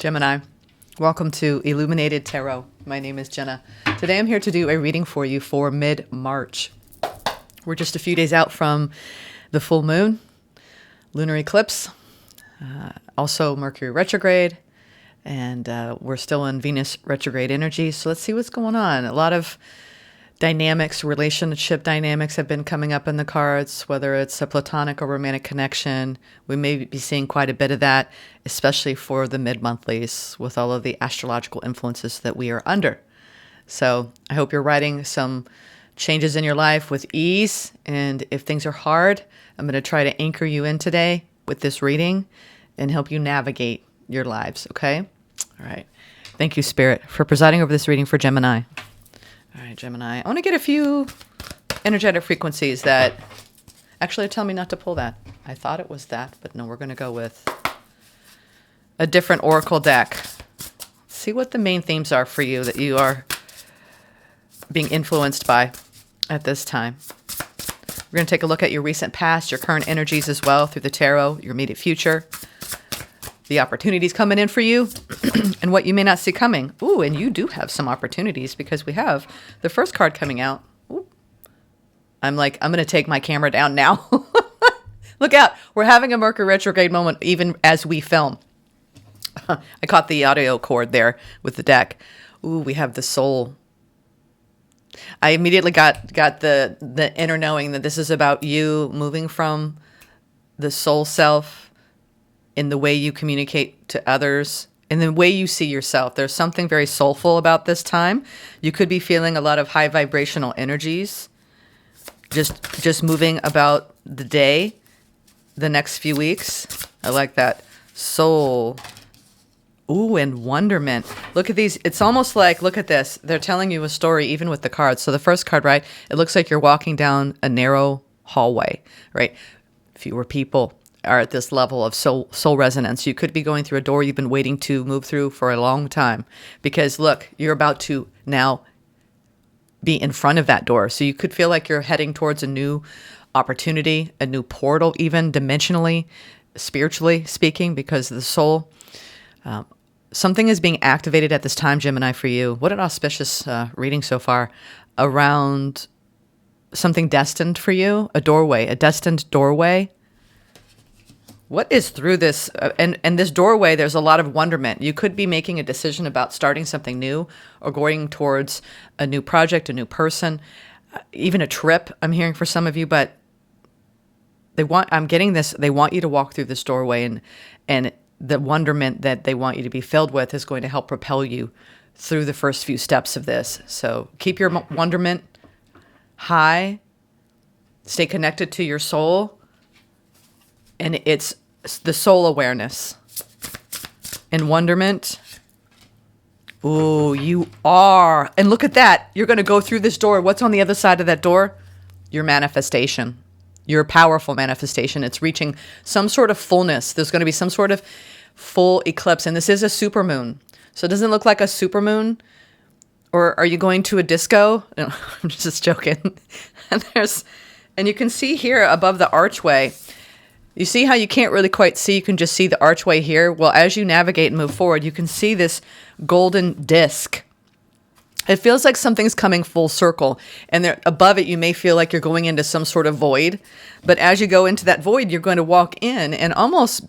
Gemini, welcome to Illuminated Tarot. My name is Jenna. Today I'm here to do a reading for you for mid-March. We're just a few days out from the full moon, lunar eclipse, also Mercury retrograde, and we're still in Venus retrograde energy. So let's see what's going on. A lot of dynamics, relationship dynamics have been coming up in the cards, whether it's a platonic or romantic connection. We may be seeing quite a bit of that, especially for the mid-monthlies with all of the astrological influences that we are under. So I hope you're writing some changes in your life with ease. And if things are hard, I'm going to try to anchor you in today with this reading and help you navigate your lives. Okay? All right. Thank you, Spirit, for presiding over this reading for Gemini. All right, Gemini. I want to get a few energetic frequencies that actually tell me not to pull that. I thought it was that, but no, we're going to go with a different oracle deck. See what the main themes are for you that you are being influenced by at this time. We're going to take a look at your recent past, your current energies as well through the tarot, your immediate future, the opportunities coming in for you, and what you may not see coming. Ooh, and you do have some opportunities because we have the first card coming out. Ooh. I'm going to take my camera down now. Look out. We're having a Mercury retrograde moment even as we film. I caught the audio cord there with the deck. Ooh, we have the soul. I immediately got the inner knowing that this is about you moving from the soul self in the way you communicate to others, in the way you see yourself. There's something very soulful about this time. You could be feeling a lot of high vibrational energies, just moving about the day, the next few weeks. I like that. Soul. Ooh, and wonderment. Look at these. It's almost like, look at this. They're telling you a story even with the cards. So the first card, right? It looks like you're walking down a narrow hallway, right? Fewer people are at this level of soul resonance. You could be going through a door you've been waiting to move through for a long time because look, you're about to now be in front of that door. So you could feel like you're heading towards a new opportunity, a new portal, even dimensionally, spiritually speaking, because of the soul. Something is being activated at this time, Gemini, for you. What an auspicious reading so far around something destined for you, a doorway, a destined doorway. What is through this? And this doorway, there's a lot of wonderment. You could be making a decision about starting something new or going towards a new project, a new person, even a trip, I'm hearing for some of you, but I'm getting this, they want you to walk through this doorway and the wonderment that they want you to be filled with is going to help propel you through the first few steps of this. So keep your wonderment high, stay connected to your soul. And it's the soul awareness and wonderment. Ooh, you are. And look at that. You're going to go through this door. What's on the other side of that door? Your manifestation. Your powerful manifestation. It's reaching some sort of fullness. There's going to be some sort of full eclipse. And this is a supermoon. So it doesn't look like a supermoon. Or are you going to a disco? No, I'm just joking. And you can see here above the archway, you see how you can't really quite see, you can just see the archway here? Well, as you navigate and move forward, you can see this golden disc. It feels like something's coming full circle. And there, above it, you may feel like you're going into some sort of void. But as you go into that void, you're going to walk in and almost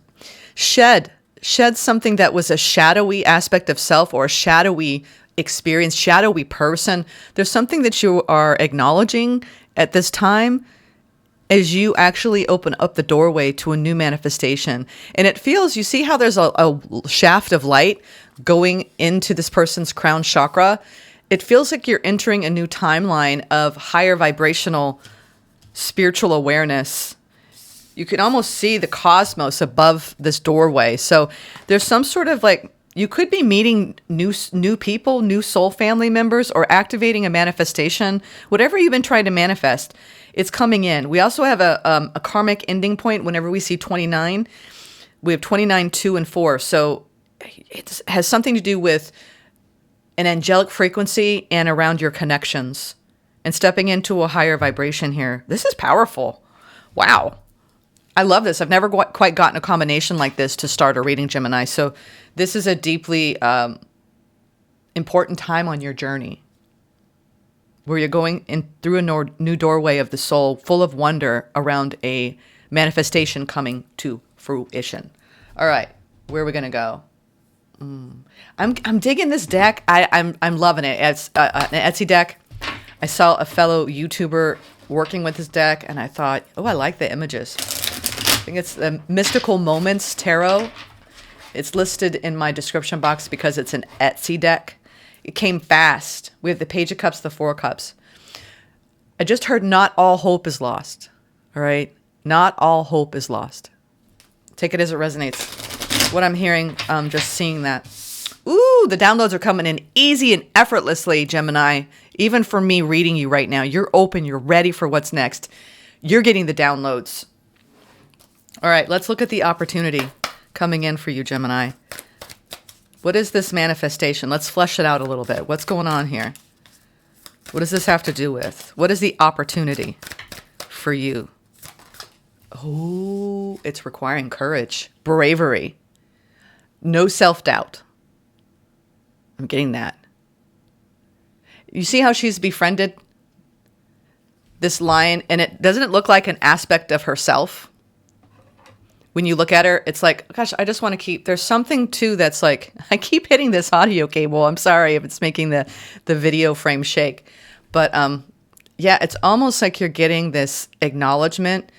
shed something that was a shadowy aspect of self or a shadowy experience, shadowy person. There's something that you are acknowledging at this time as you actually open up the doorway to a new manifestation. And it feels, you see how there's a shaft of light going into this person's crown chakra? It feels like you're entering a new timeline of higher vibrational spiritual awareness. You can almost see the cosmos above this doorway. So there's some sort of like, you could be meeting new people, new soul family members, or activating a manifestation. Whatever you've been trying to manifest, it's coming in. We also have a karmic ending point whenever we see 29. We have 29, 2, and 4. So it has something to do with an angelic frequency and around your connections and stepping into a higher vibration here. This is powerful. Wow. I love this. I've never quite gotten a combination like this to start a reading, Gemini. So this is a deeply important time on your journey where you're going in through a new doorway of the soul, full of wonder around a manifestation coming to fruition. All right, where are we gonna go? I'm digging this deck. I'm loving it. It's an Etsy deck. I saw a fellow YouTuber working with this deck, and I thought, oh, I like the images. I think it's the Mystical Moments Tarot. It's listed in my description box because it's an Etsy deck. It came fast. We have the Page of Cups, the Four of Cups. I just heard not all hope is lost. All right? Not all hope is lost. Take it as it resonates. What I'm hearing, just seeing that. Ooh, the downloads are coming in easy and effortlessly, Gemini. Even for me reading you right now, you're open, you're ready for what's next. You're getting the downloads. All right, let's look at the opportunity coming in for you, Gemini. What is this manifestation? Let's flesh it out a little bit. What's going on here? What does this have to do with? What is the opportunity for you? Oh, it's requiring courage, bravery, no self-doubt. I'm getting that. You see how she's befriended this lion, and doesn't it look like an aspect of herself? When you look at her, it's like, gosh, I just want to keep, there's something too that's like, I keep hitting this audio cable. I'm sorry if it's making the video frame shake. But yeah, it's almost like you're getting this acknowledgement,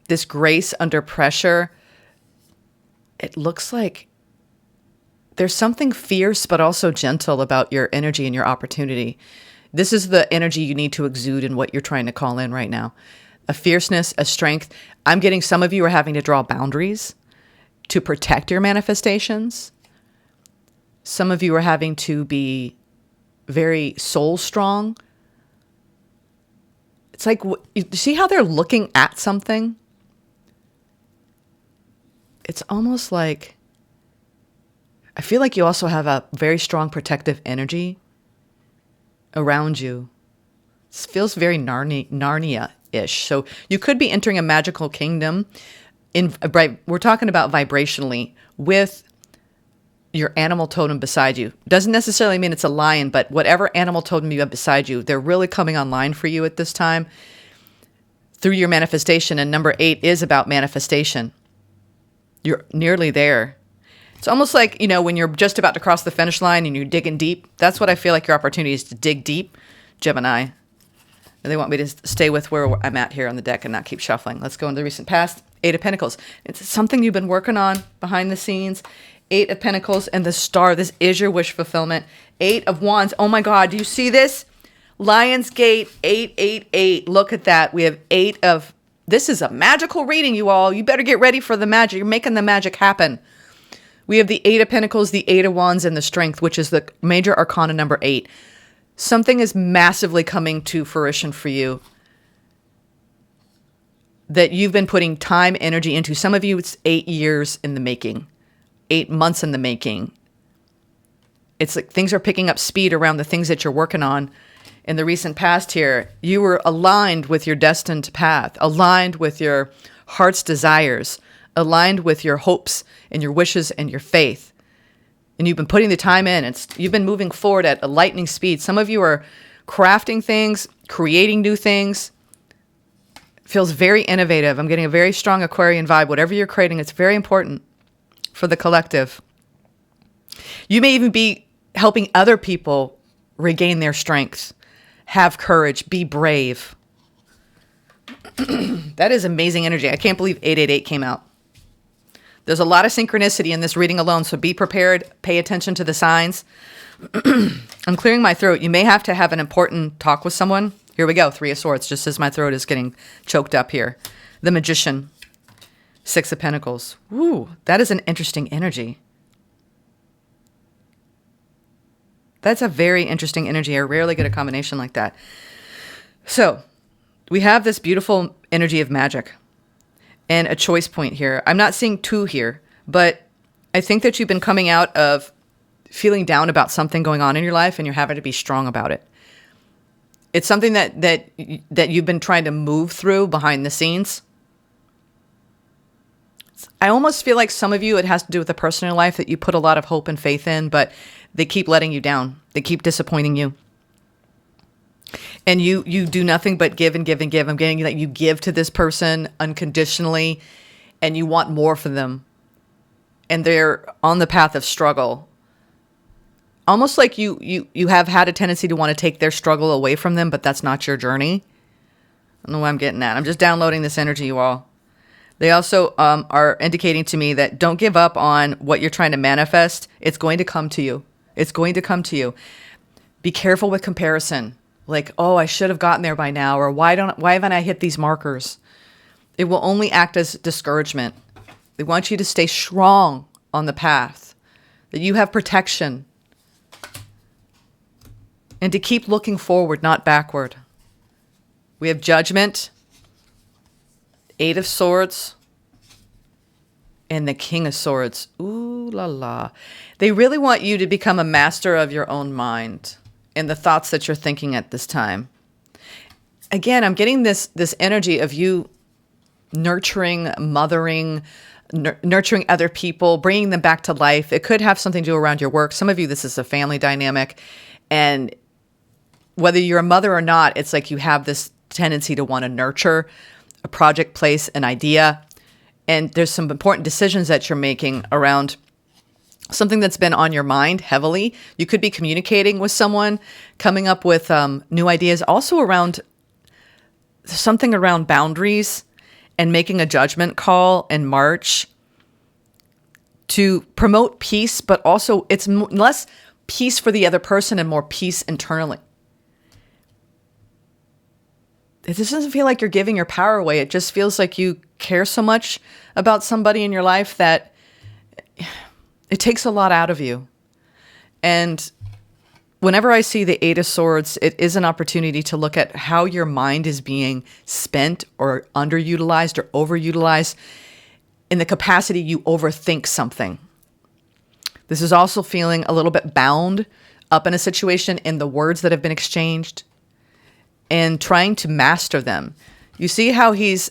this grace under pressure. It looks like there's something fierce but also gentle about your energy and your opportunity. This is the energy you need to exude in what you're trying to call in right now. A fierceness, a strength. I'm getting some of you are having to draw boundaries to protect your manifestations. Some of you are having to be very soul strong. It's like, you see how they're looking at something? It's almost like, I feel like you also have a very strong protective energy around you. This feels very Narnia-ish. So you could be entering a magical kingdom. We're talking about vibrationally with your animal totem beside you. Doesn't necessarily mean it's a lion, but whatever animal totem you have beside you, they're really coming online for you at this time through your manifestation. And number 8 is about manifestation. You're nearly there. It's almost like, you know, when you're just about to cross the finish line and you're digging deep. That's what I feel like your opportunity is, to dig deep, Gemini. And they want me to stay with where I'm at here on the deck and not keep shuffling. Let's go into the recent past. 8 of Pentacles. It's something you've been working on behind the scenes. 8 of Pentacles and the Star. This is your wish fulfillment. 8 of Wands. Oh my God, do you see this? Lionsgate 888. Look at that. We have 8 of... This is a magical reading, you all. You better get ready for the magic. You're making the magic happen. We have the 8 of Pentacles, the 8 of Wands, and the Strength, which is the major arcana number 8. Something is massively coming to fruition for you that you've been putting time, energy into. Some of you, it's 8 years in the making, 8 months in the making. It's like things are picking up speed around the things that you're working on. In the recent past here, you were aligned with your destined path, aligned with your heart's desires, aligned with your hopes and your wishes and your faith. And you've been putting the time in. You've been moving forward at a lightning speed. Some of you are crafting things, creating new things. It feels very innovative. I'm getting a very strong Aquarian vibe. Whatever you're creating, it's very important for the collective. You may even be helping other people regain their strength. Have courage. Be brave. That is amazing energy. I can't believe 888 came out. There's a lot of synchronicity in this reading alone, so be prepared. Pay attention to the signs. I'm clearing my throat. You may have to have an important talk with someone. Here we go. 3 of Swords, just as my throat is getting choked up here. The Magician. 6 of Pentacles. Woo, that is an interesting energy. That's a very interesting energy. I rarely get a combination like that. So we have this beautiful energy of magic and a choice point here. I'm not seeing 2 here, but I think that you've been coming out of feeling down about something going on in your life and you're having to be strong about it. It's something that you've been trying to move through behind the scenes. I almost feel like some of you, it has to do with the person in your life that you put a lot of hope and faith in, but they keep letting you down. They keep disappointing you. And you do nothing but give and give and give. I'm getting that you give to this person unconditionally and you want more for them. And they're on the path of struggle. Almost like you have had a tendency to want to take their struggle away from them, but that's not your journey. I don't know what I'm getting at. I'm just downloading this energy, you all. They also are indicating to me that don't give up on what you're trying to manifest. It's going to come to you. It's going to come to you. Be careful with comparison. Like, oh, I should have gotten there by now, or why haven't I hit these markers? It will only act as discouragement. They want you to stay strong on the path, that you have protection, and to keep looking forward, not backward. We have Judgment, 8 of Swords, and the King of Swords. Ooh la la. They really want you to become a master of your own mind and the thoughts that you're thinking at this time. Again, I'm getting this energy of you nurturing, mothering, nurturing other people, bringing them back to life. It could have something to do around your work. Some of you, this is a family dynamic. And whether you're a mother or not, it's like you have this tendency to want to nurture a project, place, an idea. And there's some important decisions that you're making around something that's been on your mind heavily. You could be communicating with someone, coming up with new ideas, also around something around boundaries and making a judgment call in March to promote peace, but also it's less peace for the other person and more peace internally. It just doesn't feel like you're giving your power away. It just feels like you care so much about somebody in your life that it takes a lot out of you. And whenever I see the 8 of Swords, it is an opportunity to look at how your mind is being spent or underutilized or overutilized in the capacity you overthink something. This is also feeling a little bit bound up in a situation in the words that have been exchanged and trying to master them. You see how he's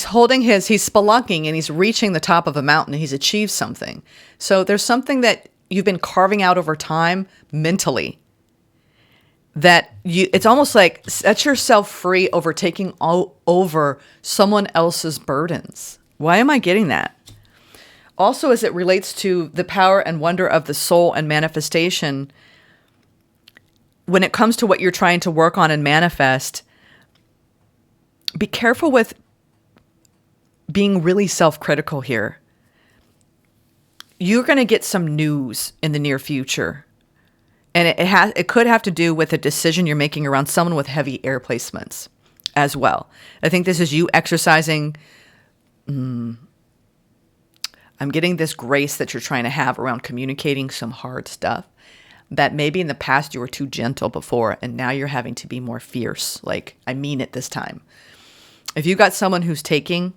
holding he's spelunking and he's reaching the top of a mountain and he's achieved something. So there's something that you've been carving out over time mentally that it's almost like set yourself free over taking over someone else's burdens. Why am I getting that? Also, as it relates to the power and wonder of the soul and manifestation, when it comes to what you're trying to work on and manifest, be careful with being really self-critical here. You're going to get some news in the near future. And it could have to do with a decision you're making around someone with heavy air placements as well. I think this is you exercising. I'm getting this grace that you're trying to have around communicating some hard stuff that maybe in the past you were too gentle before, and now you're having to be more fierce. Like, I mean it this time. If you got someone who's taking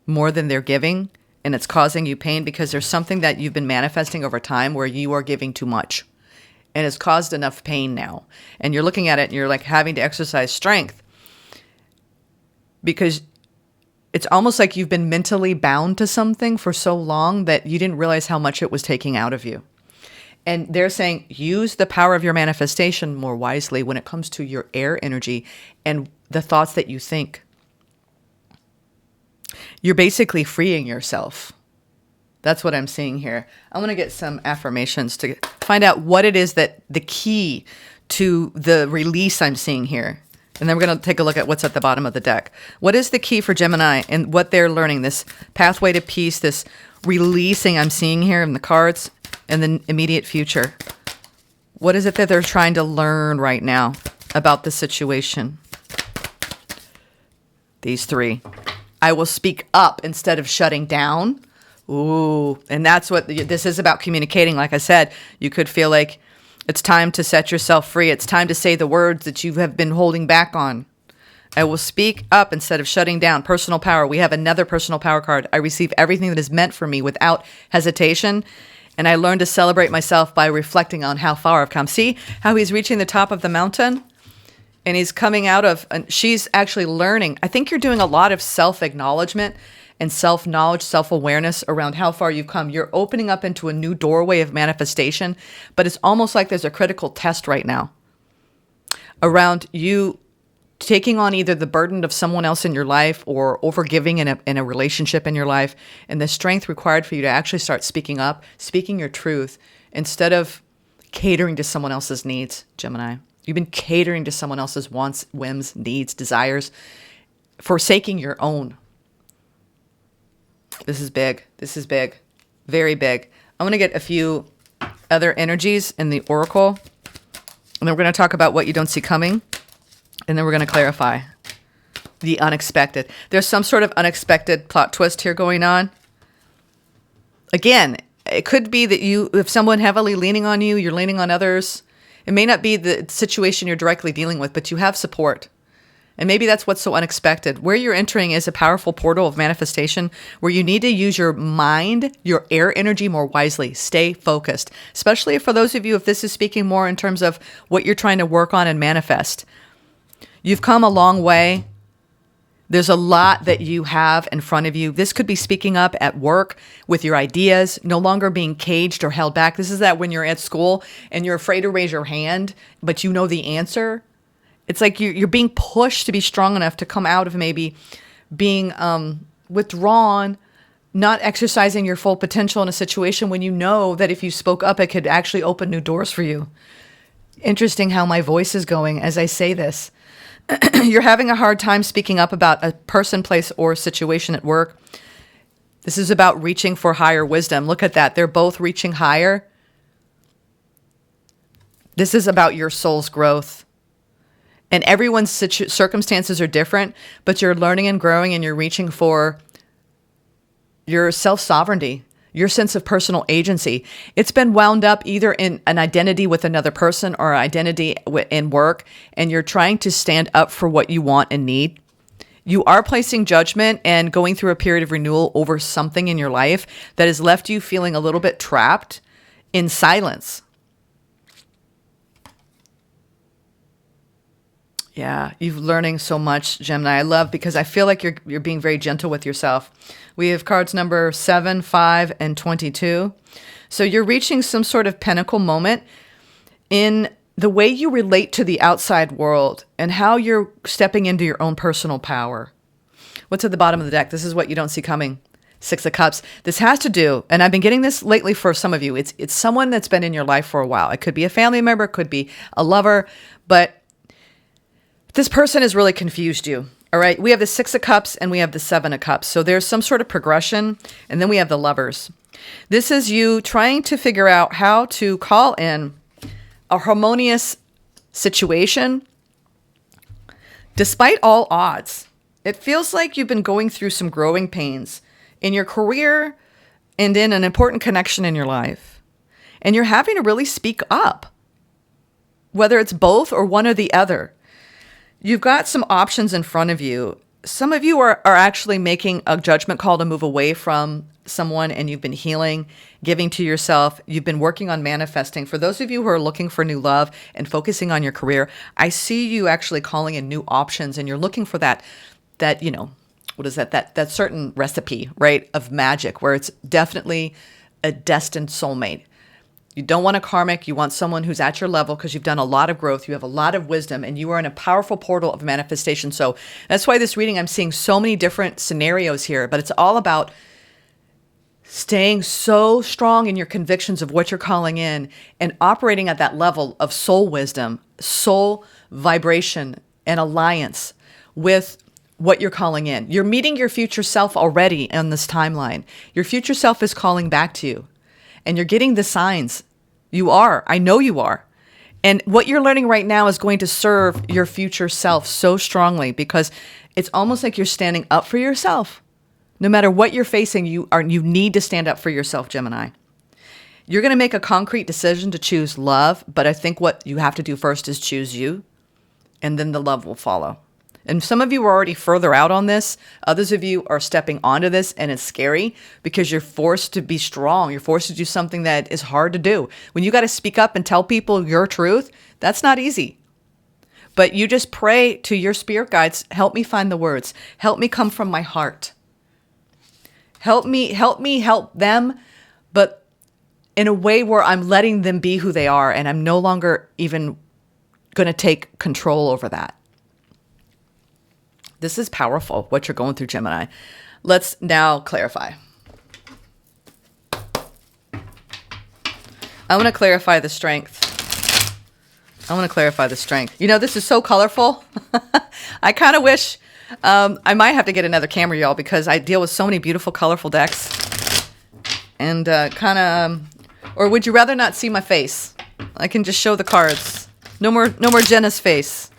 more than they're giving, and it's causing you pain because there's something that you've been manifesting over time where you are giving too much, and it's caused enough pain now, and you're looking at it and you're like having to exercise strength because it's almost like you've been mentally bound to something for so long that you didn't realize how much it was taking out of you. And they're saying, use the power of your manifestation more wisely when it comes to your air energy and the thoughts that you think. You're basically freeing yourself. That's what I'm seeing here. I'm going to get some affirmations to find out what it is that the key to the release I'm seeing here. And then we're going to take a look at what's at the bottom of the deck. What is the key for Gemini and what they're learning? This pathway to peace, this releasing I'm seeing here in the cards in the immediate future. What is it that they're trying to learn right now about the situation? These 3. I will speak up instead of shutting down. Ooh, and that's what this is about, communicating. Like I said, you could feel like it's time to set yourself free. It's time to say the words that you have been holding back on. I will speak up instead of shutting down. Personal power. We have another personal power card. I receive everything that is meant for me without hesitation. And I learn to celebrate myself by reflecting on how far I've come. See how he's reaching the top of the mountain? And he's coming out of, and she's actually learning. I think you're doing a lot of self-acknowledgement and self-knowledge, self-awareness around how far you've come. You're opening up into a new doorway of manifestation, but it's almost like there's a critical test right now around you taking on either the burden of someone else in your life or overgiving in a relationship in your life, and the strength required for you to actually start speaking up, speaking your truth, instead of catering to someone else's needs, Gemini. You've been catering to someone else's wants, whims, needs, desires, forsaking your own. This is big. This is big. Very big. I'm going to get a few other energies in the oracle, and then we're going to talk about what you don't see coming. And then we're going to clarify the unexpected. There's some sort of unexpected plot twist here going on. Again, it could be that if someone heavily leaning on you, you're leaning on others. It may not be the situation you're directly dealing with, but you have support. And maybe that's what's so unexpected. Where you're entering is a powerful portal of manifestation where you need to use your mind, your air energy more wisely. Stay focused, especially for those of you, if this is speaking more in terms of what you're trying to work on and manifest. You've come a long way. There's a lot that you have in front of you. This could be speaking up at work with your ideas, no longer being caged or held back. This is that when you're at school and you're afraid to raise your hand, but you know the answer. It's like you're being pushed to be strong enough to come out of maybe being withdrawn, not exercising your full potential in a situation when you know that if you spoke up, it could actually open new doors for you. Interesting how my voice is going as I say this. You're having a hard time speaking up about a person, place, or situation at work. This is about reaching for higher wisdom. Look at that. They're both reaching higher. This is about your soul's growth. And everyone's circumstances are different, but you're learning and growing, and you're reaching for your self-sovereignty, your sense of personal agency. It's been wound up either in an identity with another person or identity in work, and you're trying to stand up for what you want and need. You are placing judgment and going through a period of renewal over something in your life that has left you feeling a little bit trapped in silence. Yeah, you're learning so much, Gemini. I love because I feel like you're being very gentle with yourself. We have cards number 7, 5, and 22. So you're reaching some sort of pinnacle moment in the way you relate to the outside world and how you're stepping into your own personal power. What's at the bottom of the deck? This is what you don't see coming. 6 of Cups. This has to do, and I've been getting this lately for some of you. It's someone that's been in your life for a while. It could be a family member, it could be a lover, but this person has really confused you. All right. We have the 6 of Cups and we have the 7 of Cups. So there's some sort of progression. And then we have the Lovers. This is you trying to figure out how to call in a harmonious situation despite all odds. It feels like you've been going through some growing pains in your career and in an important connection in your life. And you're having to really speak up, whether it's both or one or the other. You've got some options in front of you. Some of you are actually making a judgment call to move away from someone, and you've been healing, giving to yourself. You've been working on manifesting. For those of you who are looking for new love and focusing on your career, I see you actually calling in new options, and you're looking for that, what is that certain recipe, right, of magic, where it's definitely a destined soulmate. You don't want a karmic. You want someone who's at your level because you've done a lot of growth. You have a lot of wisdom and you are in a powerful portal of manifestation. So that's why this reading, I'm seeing so many different scenarios here, but it's all about staying so strong in your convictions of what you're calling in and operating at that level of soul wisdom, soul vibration, and alliance with what you're calling in. You're meeting your future self already on this timeline. Your future self is calling back to you. And you're getting the signs. You are. I know you are. And what you're learning right now is going to serve your future self so strongly because it's almost like you're standing up for yourself. No matter what you're facing, you need to stand up for yourself, Gemini. You're going to make a concrete decision to choose love, but I think what you have to do first is choose you, and then the love will follow. And some of you are already further out on this. Others of you are stepping onto this, and it's scary because you're forced to be strong. You're forced to do something that is hard to do. When you got to speak up and tell people your truth, that's not easy. But you just pray to your spirit guides, help me find the words. Help me come from my heart. Help me help them, but in a way where I'm letting them be who they are, and I'm no longer even going to take control over that. This is powerful, what you're going through, Gemini. Let's now clarify. I want to clarify the strength. You know, this is so colorful. I kind of wish I might have to get another camera, y'all, because I deal with so many beautiful, colorful decks. And or would you rather not see my face? I can just show the cards. No more Jenna's face.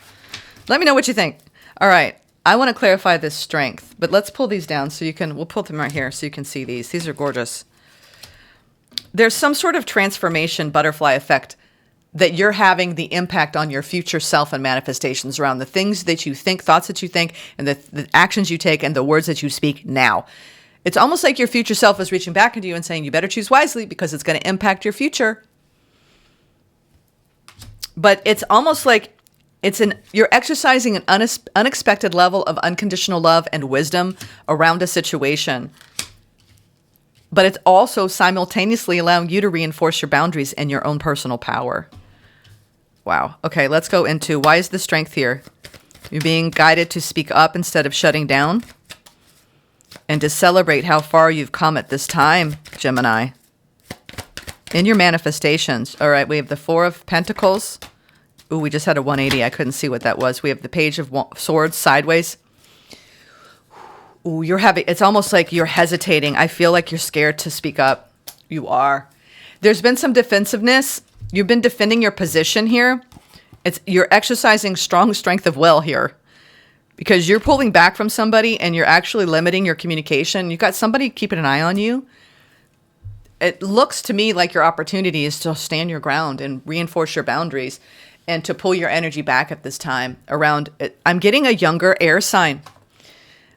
Let me know what you think. All right. I want to clarify this strength, but let's pull these down so you can, we'll pull them right here so you can see these. These are gorgeous. There's some sort of transformation butterfly effect that you're having the impact on your future self and manifestations around the things that you think, thoughts that you think, and the actions you take and the words that you speak now. It's almost like your future self is reaching back into you and saying, you better choose wisely because it's going to impact your future. But it's almost like you're exercising an unexpected level of unconditional love and wisdom around a situation. But it's also simultaneously allowing you to reinforce your boundaries and your own personal power. Wow. Okay, let's go into why is the strength here? You're being guided to speak up instead of shutting down and to celebrate how far you've come at this time, Gemini. In your manifestations. All right, we have the Four of Pentacles. Ooh, we just had a 180. I couldn't see what that was. We have the Page of Swords sideways. Ooh, it's almost like you're hesitating. I feel like you're scared to speak up. You are. There's been some defensiveness. You've been defending your position here. You're exercising strong strength of will here because you're pulling back from somebody and you're actually limiting your communication. You've got somebody keeping an eye on you. It looks to me like your opportunity is to stand your ground and reinforce your boundaries and to pull your energy back at this time around it. I'm getting a younger air sign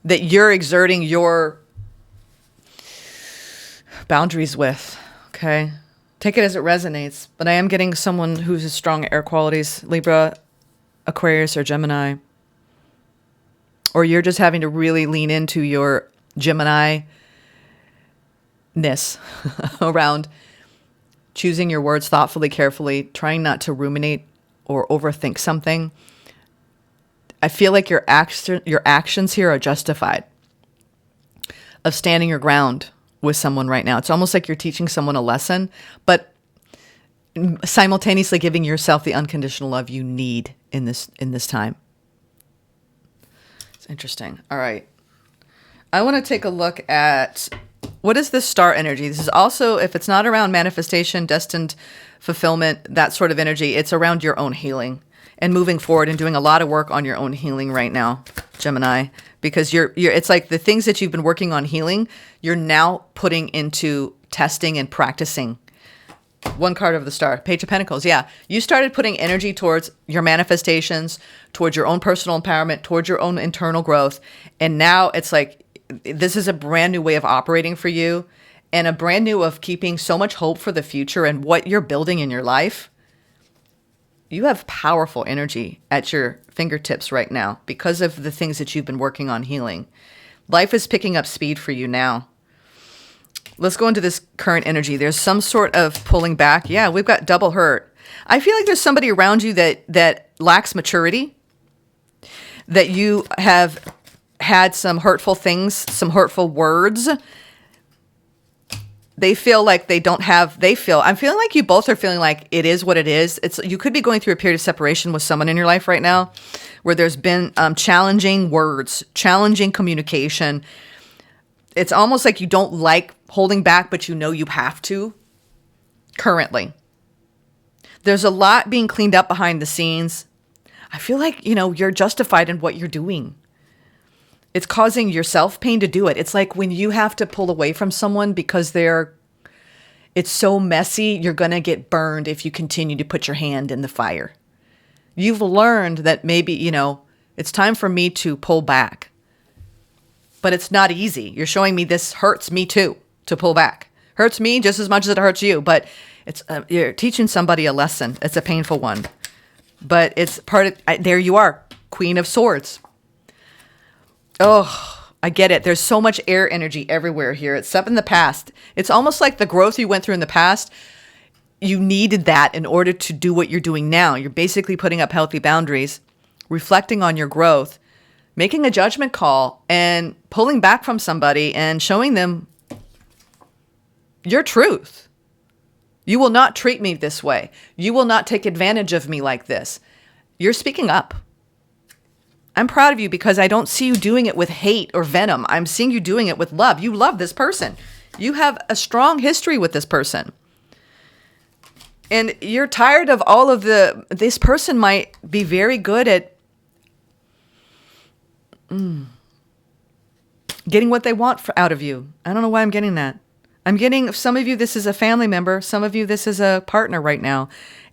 that you're exerting your boundaries with, okay? Take it as it resonates. But I am getting someone who's strong air qualities, Libra, Aquarius, or Gemini. Or you're just having to really lean into your Gemini-ness around choosing your words thoughtfully, carefully, trying not to ruminate or overthink something. I feel like your actions here are justified of standing your ground with someone right now. It's almost like you're teaching someone a lesson, but simultaneously giving yourself the unconditional love you need in this time. It's interesting. All right. I want to take a look at what is this star energy? This is also, if it's not around manifestation, destined fulfillment, that sort of energy, it's around your own healing and moving forward and doing a lot of work on your own healing right now, Gemini, because it's like the things that you've been working on healing, you're now putting into testing and practicing. One card of the star, Page of Pentacles. Yeah. You started putting energy towards your manifestations, towards your own personal empowerment, towards your own internal growth. And now it's like, this is a brand new way of operating for you and a brand new of keeping so much hope for the future and what you're building in your life. You have powerful energy at your fingertips right now because of the things that you've been working on healing. Life is picking up speed for you now. Let's go into this current energy. There's some sort of pulling back. Yeah, we've got double hurt. I feel like there's somebody around you that lacks maturity, that you have had some hurtful things, some hurtful words. They feel like I'm feeling like you both are feeling like it is what it is. You could be going through a period of separation with someone in your life right now where there's been challenging words, challenging communication. It's almost like you don't like holding back, but you know you have to currently. There's a lot being cleaned up behind the scenes. I feel like, you're justified in what you're doing. It's causing yourself pain to do it. It's like when you have to pull away from someone because it's so messy, you're going to get burned if you continue to put your hand in the fire. You've learned that maybe, it's time for me to pull back. But it's not easy. You're showing me this hurts me too, to pull back. Hurts me just as much as it hurts you. But you're teaching somebody a lesson. It's a painful one. But it's part of, there you are, Queen of Swords. Oh, I get it. There's so much air energy everywhere here. It's up in the past. It's almost like the growth you went through in the past, you needed that in order to do what you're doing now. You're basically putting up healthy boundaries, reflecting on your growth, making a judgment call, and pulling back from somebody and showing them your truth. You will not treat me this way. You will not take advantage of me like this. You're speaking up. I'm proud of you because I don't see you doing it with hate or venom. I'm seeing you doing it with love. You love this person. You have a strong history with this person. And you're tired of all of this person might be very good at getting what they want out of you. I don't know why I'm getting that. I'm getting, some of you, this is a family member. Some of you, this is a partner right now.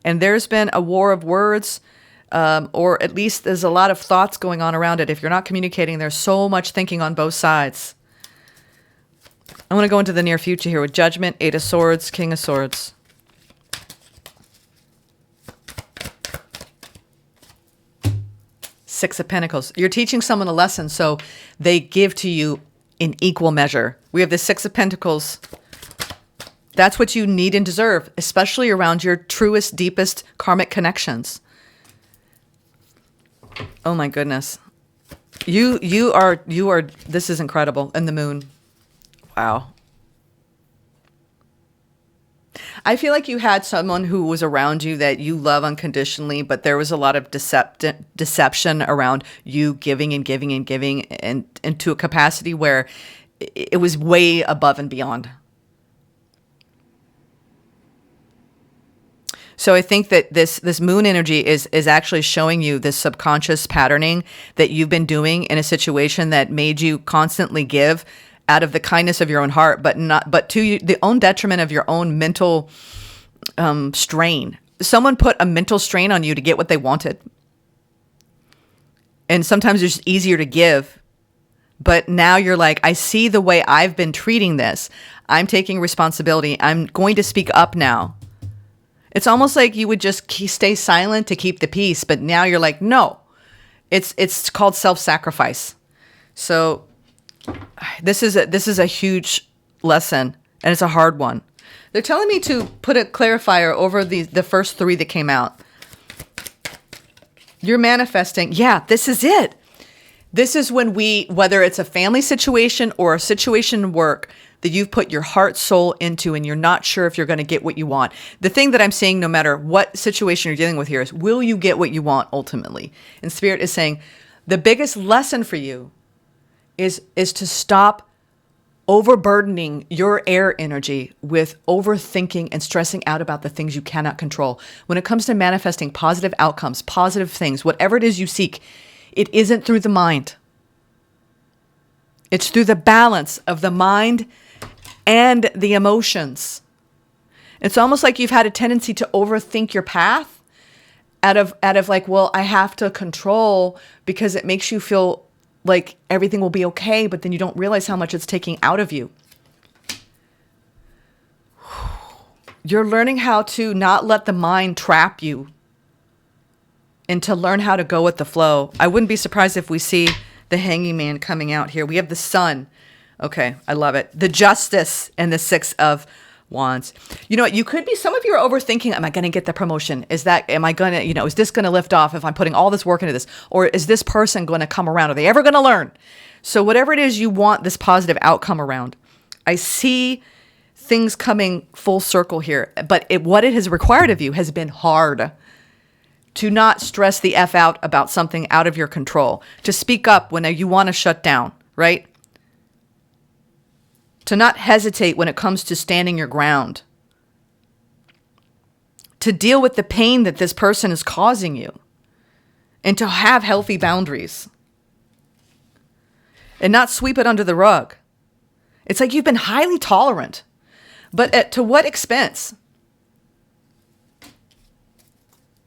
And there's been a war of words, or at least there's a lot of thoughts going on around it. If you're not communicating, there's so much thinking on both sides. I want to go into the near future here with Judgment, Eight of Swords, King of Swords. Six of Pentacles. You're teaching someone a lesson, so they give to you in equal measure. We have the Six of Pentacles. That's what you need and deserve, especially around your truest, deepest karmic connections. Oh my goodness. You are, this is incredible. And the Moon. Wow. I feel like you had someone who was around you that you love unconditionally, but there was a lot of deception around you giving and giving and giving, and to a capacity where it was way above and beyond. So I think that this moon energy is actually showing you this subconscious patterning that you've been doing in a situation that made you constantly give out of the kindness of your own heart, but to the own detriment of your own mental strain. Someone put a mental strain on you to get what they wanted. And sometimes it's just easier to give. But now you're like, I see the way I've been treating this. I'm taking responsibility. I'm going to speak up now. It's almost like you would just stay silent to keep the peace. But now you're like, no, it's called self-sacrifice. So this is a huge lesson, and it's a hard one. They're telling me to put a clarifier over the first three that came out. You're manifesting. Yeah, this is it. This is when whether it's a family situation or a situation in work that you've put your heart, soul into, and you're not sure if you're going to get what you want. The thing that I'm saying, no matter what situation you're dealing with here, is will you get what you want ultimately? And Spirit is saying the biggest lesson for you is to stop overburdening your air energy with overthinking and stressing out about the things you cannot control. When it comes to manifesting positive outcomes, positive things, whatever it is you seek, it isn't through the mind. It's through the balance of the mind and the emotions. It's almost like you've had a tendency to overthink your path out of like, well, I have to control because it makes you feel like everything will be okay, but then you don't realize how much it's taking out of you. You're learning how to not let the mind trap you and to learn how to go with the flow. I wouldn't be surprised if we see the Hanging Man coming out here. We have the Sun. Okay, I love it. The Justice and the Six of Wands. You know what? You could be, some of you are overthinking, am I going to get the promotion? Is this going to lift off if I'm putting all this work into this? Or is this person going to come around? Are they ever going to learn? So whatever it is you want this positive outcome around, I see things coming full circle here. But what it has required of you has been hard. To not stress the F out about something out of your control. To speak up when you want to shut down, right? To not hesitate when it comes to standing your ground. To deal with the pain that this person is causing you. And to have healthy boundaries. And not sweep it under the rug. It's like you've been highly tolerant. But to what expense?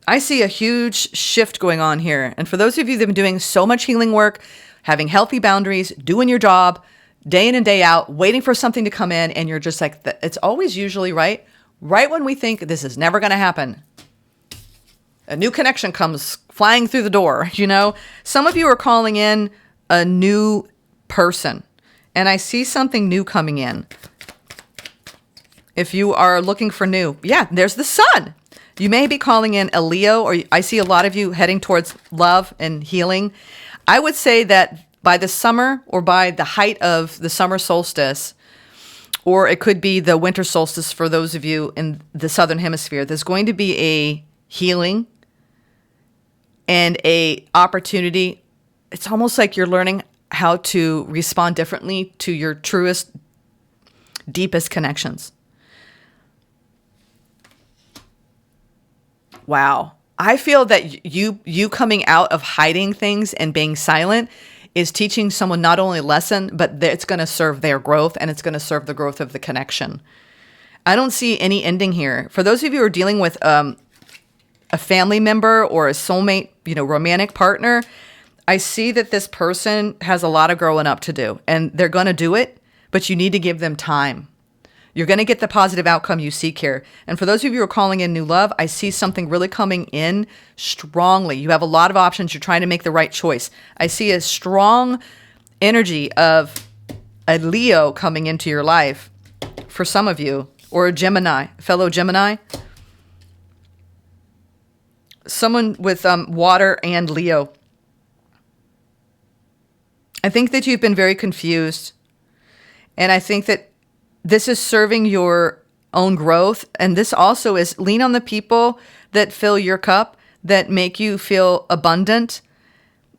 I see a huge shift going on here. And for those of you that have been doing so much healing work, having healthy boundaries, doing your job, day in and day out, waiting for something to come in, and you're just like, it's always usually right when we think this is never going to happen. A new connection comes flying through the door, you know? Some of you are calling in a new person. And I see something new coming in. If you are looking for new, yeah, there's the sun. You may be calling in a Leo, or I see a lot of you heading towards love and healing. I would say that by the summer, or by the height of the summer solstice, or it could be the winter solstice for those of you in the southern hemisphere, there's going to be a healing and a opportunity. It's almost like you're learning how to respond differently to your truest, deepest connections. Wow. I feel that you coming out of hiding things and being silent is teaching someone not only a lesson, but that it's going to serve their growth, and it's going to serve the growth of the connection. I don't see any ending here. For those of you who are dealing with a family member or a soulmate, romantic partner, I see that this person has a lot of growing up to do, and they're going to do it, but you need to give them time. You're going to get the positive outcome you seek here. And for those of you who are calling in new love, I see something really coming in strongly. You have a lot of options. You're trying to make the right choice. I see a strong energy of a Leo coming into your life for some of you, or a Gemini, fellow Gemini. Someone with water and Leo. I think that you've been very confused. And I think that this is serving your own growth. And this also is lean on the people that fill your cup, that make you feel abundant.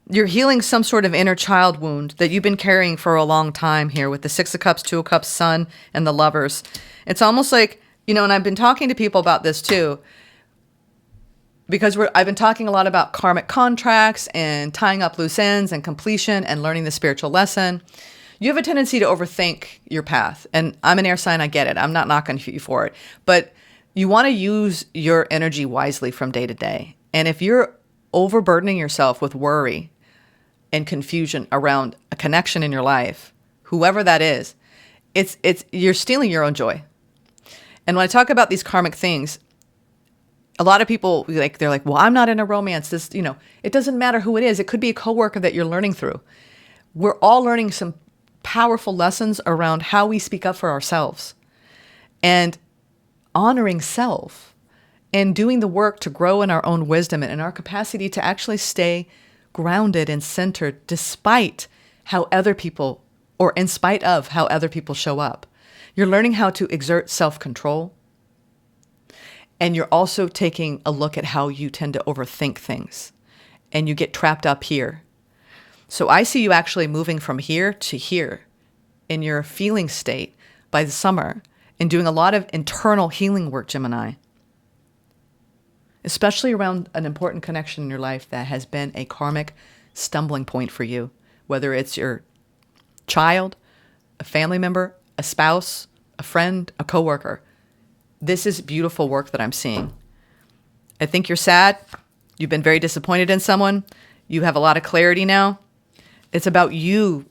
You're healing some sort of inner child wound that you've been carrying for a long time here with the Six of Cups, Two of Cups, Sun, and the Lovers. It's almost like, and I've been talking to people about this too, because I've been talking a lot about karmic contracts and tying up loose ends and completion and learning the spiritual lesson. You have a tendency to overthink your path. And I'm an air sign, I get it. I'm not knocking you for it. But you want to use your energy wisely from day to day. And if you're overburdening yourself with worry and confusion around a connection in your life, whoever that is, you're stealing your own joy. And when I talk about these karmic things, a lot of people, they're like, well, I'm not in a romance. It doesn't matter who it is. It could be a coworker that you're learning through. We're all learning some powerful lessons around how we speak up for ourselves and honoring self and doing the work to grow in our own wisdom and in our capacity to actually stay grounded and centered despite how other people, or in spite of how other people show up. You're learning how to exert self-control, and you're also taking a look at how you tend to overthink things and you get trapped up here. So I see you actually moving from here to here in your feeling state by the summer and doing a lot of internal healing work, Gemini, especially around an important connection in your life that has been a karmic stumbling point for you, whether it's your child, a family member, a spouse, a friend, a coworker. This is beautiful work that I'm seeing. I think you're sad. You've been very disappointed in someone. You have a lot of clarity now. It's about you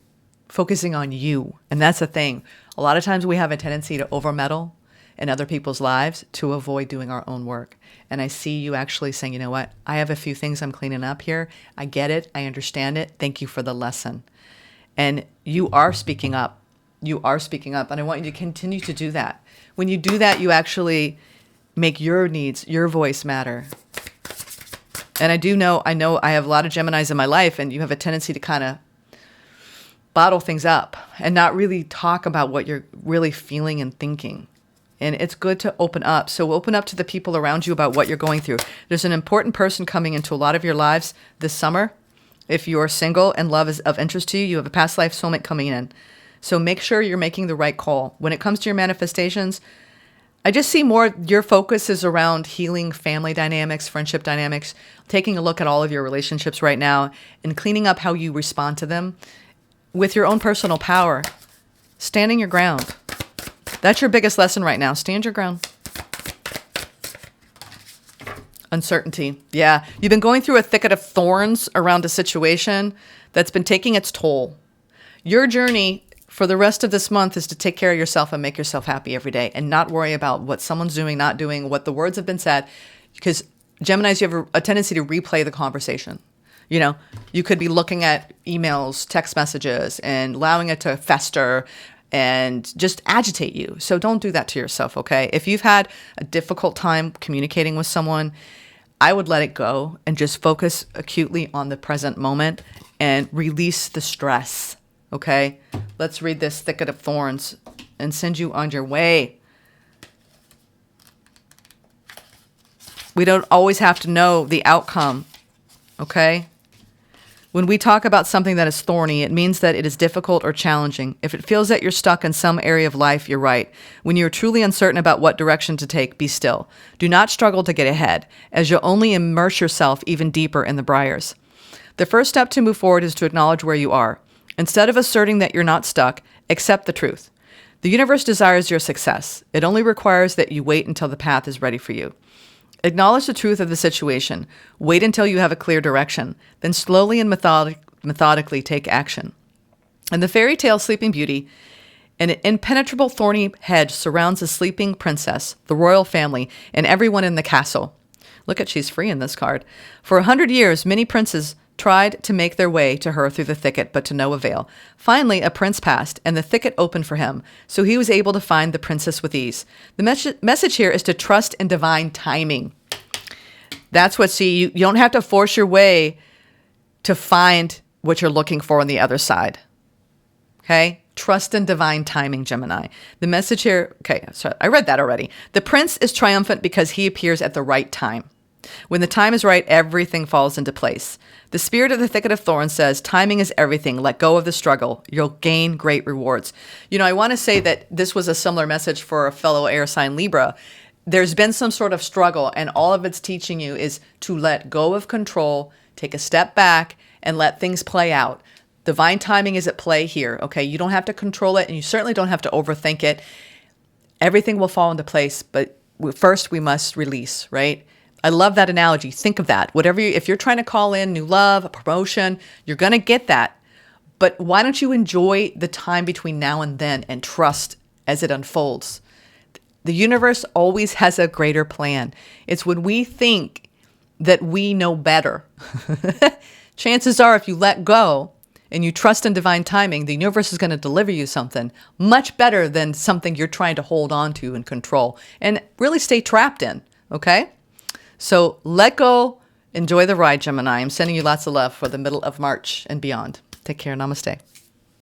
focusing on you. And that's the thing. A lot of times we have a tendency to overmeddle in other people's lives to avoid doing our own work. And I see you actually saying, you know what? I have a few things I'm cleaning up here. I get it. I understand it. Thank you for the lesson. And you are speaking up. You are speaking up. And I want you to continue to do that. When you do that, you actually make your needs, your voice matter. And I know I have a lot of Geminis in my life, and you have a tendency to kind of bottle things up and not really talk about what you're really feeling and thinking. And it's good to open up. So open up to the people around you about what you're going through. There's an important person coming into a lot of your lives this summer. If you're single and love is of interest to you, you have a past life soulmate coming in. So make sure you're making the right call. When it comes to your manifestations, I just see more your focus is around healing family dynamics, friendship dynamics, taking a look at all of your relationships right now and cleaning up how you respond to them with your own personal power, standing your ground. That's your biggest lesson right now. Stand your ground. Uncertainty. Yeah, you've been going through a thicket of thorns around a situation that's been taking its toll. Your journey for the rest of this month is to take care of yourself and make yourself happy every day and not worry about what someone's doing, not doing, what the words have been said. Because Geminis, you have a tendency to replay the conversation. You know, you could be looking at emails, text messages, and allowing it to fester and just agitate you. So don't do that to yourself, okay? If you've had a difficult time communicating with someone, I would let it go and just focus acutely on the present moment and release the stress, okay? Let's read this thicket of thorns and send you on your way. We don't always have to know the outcome, okay? When we talk about something that is thorny, it means that it is difficult or challenging. If it feels that you're stuck in some area of life, you're right. When you're truly uncertain about what direction to take, be still. Do not struggle to get ahead, as you'll only immerse yourself even deeper in the briars. The first step to move forward is to acknowledge where you are. Instead of asserting that you're not stuck, accept the truth. The universe desires your success. It only requires that you wait until the path is ready for you. Acknowledge the truth of the situation. Wait until you have a clear direction. Then slowly and methodically take action. In the fairy tale Sleeping Beauty, an impenetrable thorny hedge surrounds the sleeping princess, the royal family, and everyone in the castle. Look at, she's free in this card. For 100 years, many princes tried to make their way to her through the thicket, but to no avail. Finally, a prince passed, and the thicket opened for him, so he was able to find the princess with ease. The message here is to trust in divine timing. That's what, you don't have to force your way to find what you're looking for on the other side. Okay? Trust in divine timing, Gemini. The message here, okay, so I read that already. The prince is triumphant because he appears at the right time. When the time is right, everything falls into place. The spirit of the thicket of thorns says, timing is everything. Let go of the struggle. You'll gain great rewards. You know, I want to say that this was a similar message for a fellow air sign Libra. There's been some sort of struggle, and all of it's teaching you is to let go of control, take a step back, and let things play out. Divine timing is at play here, okay? You don't have to control it, and you certainly don't have to overthink it. Everything will fall into place, but first we must release, right? I love that analogy. Think of that. If you're trying to call in new love, a promotion, you're going to get that. But why don't you enjoy the time between now and then and trust as it unfolds? The universe always has a greater plan. It's when we think that we know better. Chances are, if you let go and you trust in divine timing, the universe is going to deliver you something much better than something you're trying to hold on to and control and really stay trapped in, okay? So let go. Enjoy the ride, Gemini. I'm sending you lots of love for the middle of March and beyond. Take care. Namaste.